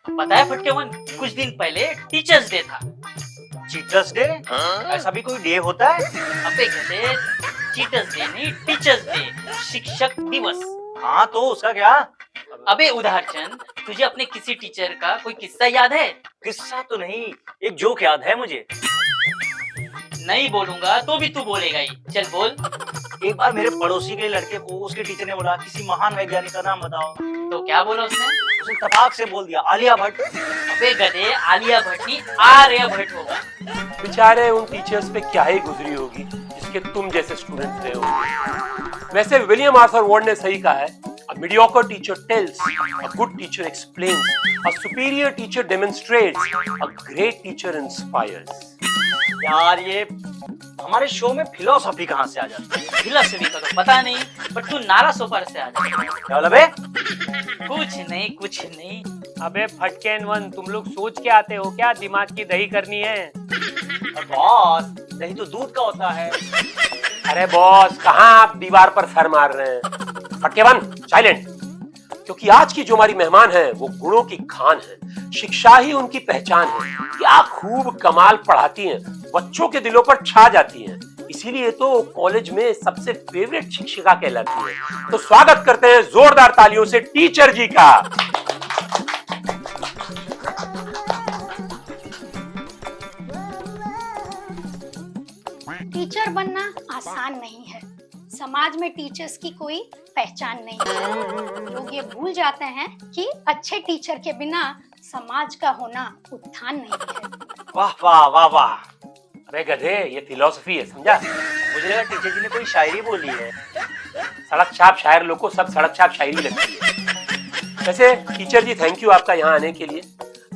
पता है फटकेवन, कुछ दिन पहले टीचर्स डे था। Teachers day? ऐसा भी कोई डे होता है? अबे गधे, टीचर्स डे नहीं, टीचर्स डे, शिक्षक दिवस। हाँ तो उसका क्या? अबे उदाहरण, तुझे अपने किसी टीचर का कोई किस्सा याद है? किस्सा तो नहीं, एक जोक याद है मुझे। नहीं बोलूंगा तो भी तू बोलेगा ही, चल बोल। एक बार मेरे पड़ोसी के लड़के को उसके टीचर ने बोला किसी महान वैज्ञानिक का नाम बताओ। तो क्या बोला उसने? उसने तपाक से बोल दिया आलिया भट्ट। अबे गधे, आलिया भट्ट नहीं, आर्यभट्ट होगा। बेचारे उन टीचर्स पे क्या ही गुजरी होगी जिसके तुम जैसे स्टूडेंट्स रहे हो। वैसे विलियम आर्थर वार्ड ने सही कहा है, a mediocre teacher tells, a good teacher explains, a superior teacher demonstrates, a great teacher inspires। यार ये हमारे शो में फिलोसॉफी कहाँ से आ जाती है? फिलोसफी का तो पता नहीं, पर तू नारा सोफर से आ जा। क्या बोला बे? कुछ नहीं। अबे फटके वन, तुम लोग सोच के आते हो क्या दिमाग की दही करनी है? बॉस, दही तो दूध का होता है। अरे बॉस, कहाँ आप दीवार पर सर मार रहे हैं? फटकेवन साइलेंट, क्योंकि आज की जो हमारी मेहमान है वो गुणों की खान है, शिक्षा ही उनकी पहचान है। क्या खूब कमाल पढ़ाती हैं, बच्चों के दिलों पर छा जाती हैं, इसीलिए तो कॉलेज में सबसे फेवरेट शिक्षिका कहलाती है। तो स्वागत करते हैं जोरदार तालियों से टीचर जी का। टीचर बनना आसान नहीं है। समाज में टीचर्स की कोई पहचान नहीं है। लोग ये भूल जाते हैं कि अच्छे टीचर के बिना समाज का होना उत्थान नहीं है। वाह वाह वाह वाह। अबे गधे, ये फिलॉसफी है, समझा? मुझे लगा टीचर जी ने कोई शायरी बोली है। सड़क छाप शायर लोग को सब सड़क छाप शायरी लगती है। वैसे टीचर जी, थैंक यू आपका यहाँ आने के लिए।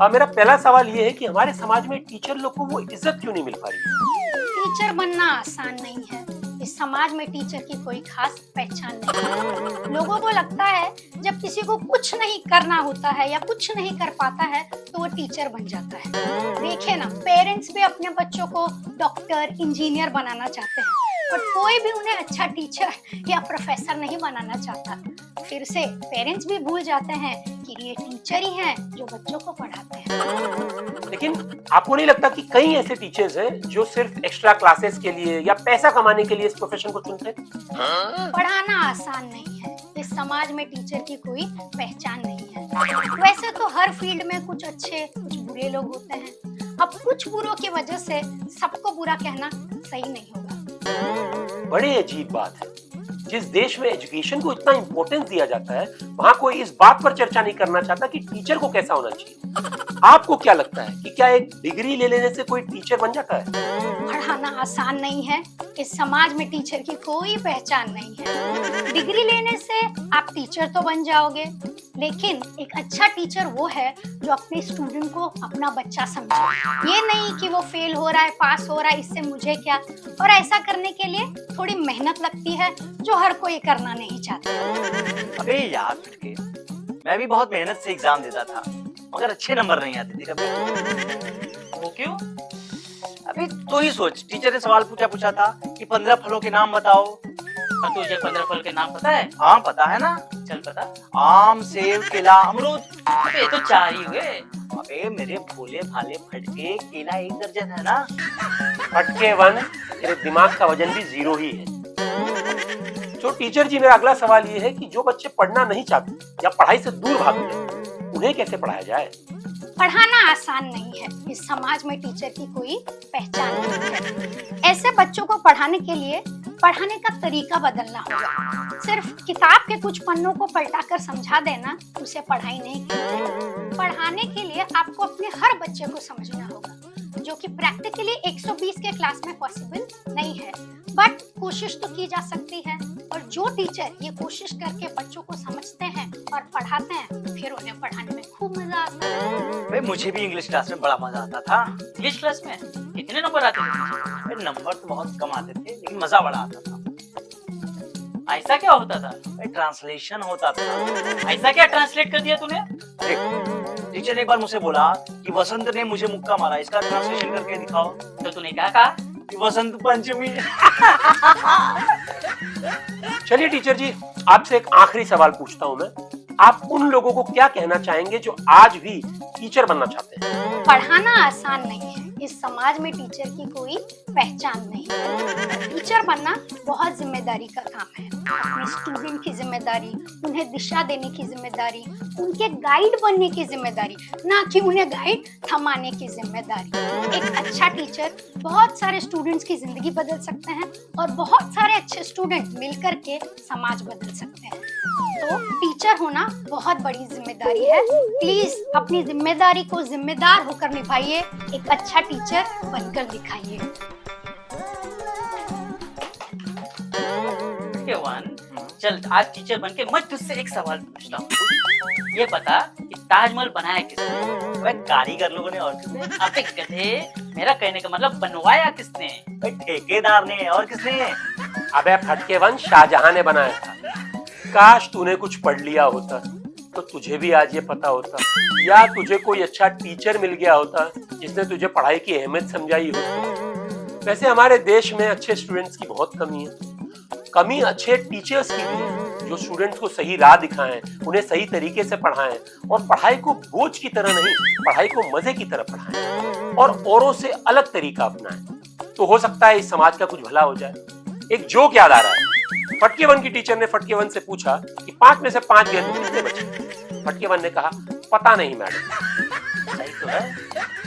मेरा पहला सवाल ये है कि हमारे समाज में टीचर लोग को वो इज्जत क्यों नहीं मिल पा रही? टीचर बनना आसान नहीं है। इस समाज में टीचर की कोई खास पहचान नहीं है। लोगों को लगता है जब किसी को कुछ नहीं करना होता है या कुछ नहीं कर पाता है तो वो टीचर बन जाता है। देखे ना, पेरेंट्स भी अपने बच्चों को डॉक्टर, इंजीनियर बनाना चाहते हैं, पर कोई भी उन्हें अच्छा टीचर या प्रोफेसर नहीं बनाना चाहता। फिर से पेरेंट्स भी भूल जाते हैं कि ये टीचर ही हैं जो बच्चों को पढ़ाते हैं। लेकिन आपको नहीं लगता कि कई ऐसे टीचर्स हैं जो सिर्फ एक्स्ट्रा क्लासेस के लिए या पैसा कमाने के लिए इस प्रोफेशन को चुनते हैं? पढ़ाना आसान नहीं है। इस समाज में टीचर की कोई पहचान नहीं है। वैसे तो हर फील्ड में कुछ अच्छे कुछ बुरे लोग होते हैं। अब कुछ बुरों की वजह से सबको बुरा कहना सही नहीं होगा। बड़ी अजीब बात है, जिस देश में एजुकेशन को इतना इंपॉर्टेंस दिया जाता है वहां कोई इस बात पर चर्चा नहीं करना चाहता कि टीचर को कैसा होना चाहिए। आपको क्या लगता है कि क्या एक डिग्री ले लेने से कोई टीचर बन जाता है? पढ़ाना आसान नहीं है। इस समाज में टीचर की कोई पहचान नहीं है। डिग्री लेने से आप टीचर तो बन जाओगे, लेकिन एक अच्छा टीचर वो है जो अपने स्टूडेंट को अपना बच्चा समझे। ये नहीं कि वो फेल हो रहा है, पास हो रहा है, इससे मुझे क्या। और ऐसा करने के लिए थोड़ी मेहनत लगती है जो हर कोई करना नहीं चाहता। अबे यार फटके, मैं भी बहुत मेहनत से एग्जाम देता था मगर अच्छे नंबर नहीं आते थे कभी। वो क्यों? अभी तो ही सोच, टीचर ने सवाल पूछा था कि 15 फलों के नाम बताओ। और तुझे 15 फल के नाम पता है? हाँ पता है ना। चल बता। आम, सेब, केला, अमरूद। अबे ये तो 4 ही हुए। अबे मेरे भोले भाले फटके, केला 1 दर्जन है ना। फटके वन, तेरे दिमाग का वजन भी 0 ही है। तो टीचर जी, मेरा अगला सवाल ये है कि जो बच्चे पढ़ना नहीं चाहते या पढ़ाई से दूर भागते हैं, उन्हें कैसे पढ़ाया जाए? पढ़ाना आसान नहीं है। इस समाज में टीचर की कोई पहचान नहीं है। ऐसे बच्चों को पढ़ाने के लिए पढ़ाने का तरीका बदलना होगा। सिर्फ किताब के कुछ पन्नों को पलटाकर समझा देना उसे पढ़ाई नहीं कहते। पढ़ाने के लिए आपको अपने हर बच्चे को समझना होगा, जो कि प्रैक्टिकली 120 के क्लास में पॉसिबल नहीं है, बट कोशिश तो की जा सकती है। और जो टीचर ये कोशिश करके बच्चों को समझते हैं और पढ़ाते हैं, फिर उन्हें पढ़ाने में खूब मजा आता है। भाई मुझे भी इंग्लिश क्लास में बड़ा मजा आता था। इंग्लिश क्लास में कितने नंबर आते थे? भाई नंबर तो बहुत कम आते थे लेकिन मजा बड़ा आता था। ऐसा क्या होता था? भाई ट्रांसलेशन होता था। ऐसा क्या ट्रांसलेट कर दिया तूने? देख, टीचर ने एक बार मुझसे बोला कि वसंत ने मुझे मुक्का मारा, इसका ट्रांसलेशन करके दिखाओ। तो तूने क्या कहा? कि वसंत पंचमी। चलिए टीचर जी, आपसे एक आखिरी सवाल पूछता हूं मैं। आप उन लोगों को क्या कहना चाहेंगे जो आज भी टीचर बनना चाहते हैं? पढ़ाना आसान नहीं है। इस समाज में टीचर की कोई पहचान नहीं है। टीचर बनना बहुत जिम्मेदारी का काम है। अपने स्टूडेंट की जिम्मेदारी, उन्हें दिशा देने की जिम्मेदारी, उनके गाइड बनने की जिम्मेदारी, ना कि उन्हें गाइड थमाने की जिम्मेदारी। एक अच्छा टीचर बहुत सारे स्टूडेंट्स की जिंदगी बदल सकते हैं और बहुत सारे अच्छे स्टूडेंट मिलकर के समाज बदल सकते हैं। तो टीचर होना बहुत बड़ी जिम्मेदारी है। प्लीज अपनी जिम्मेदारी को जिम्मेदार होकर निभाइए। एक अच्छा टीचर बनकर दिखाइए। केवन, चल आज टीचर बनके मैं तुझसे एक सवाल पूछता हूँ। ये बता कि ताजमहल बनाया किसने? वह कारीगर लोगों ने और किसने? अबे गधे, मेरा कहने का मतलब बनवाया किसने? भाई ठेकेदार ने। और किसने? अबे फटकेवन, शाहजहां ने बनाया था। काश तूने कुछ पढ़ लिया होता तो तुझे भी आज ये पता होता, या तुझे कोई अच्छा टीचर मिल गया होता जिसने तुझे पढ़ाई की अहमियत समझाई होती। वैसे हमारे देश में अच्छे स्टूडेंट्स की बहुत कमी है। कमी अच्छे टीचर्स की भी है जो स्टूडेंट्स को सही राह दिखाएं, उन्हें सही तरीके से पढ़ाएं और पढ़ाई को बोझ की तरह नहीं, पढ़ाई को मजे की तरह पढ़ाएं और औरों से अलग तरीका अपनाएं। तो हो सकता है इस समाज का कुछ भला हो जाए। एक जोक याद आ रहा है। फटकेवन की टीचर ने फटकेवन से पूछा कि 5 में से 5 गेंद कितने बचे? फटकेवन ने कहा, पता नहीं मैडम। सही तो है।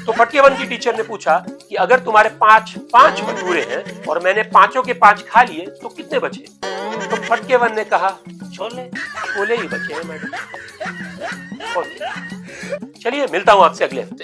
तो फटकेवन की टीचर ने पूछा कि अगर तुम्हारे 5 भटूरे हैं और मैंने 5 के 5 खा लिए तो कितने बचे? तो फटकेवन ने कहा, छोले ही बचे हैं मैडम। ओके, चलिए मिलता हूं आपसे अगले हफ्ते।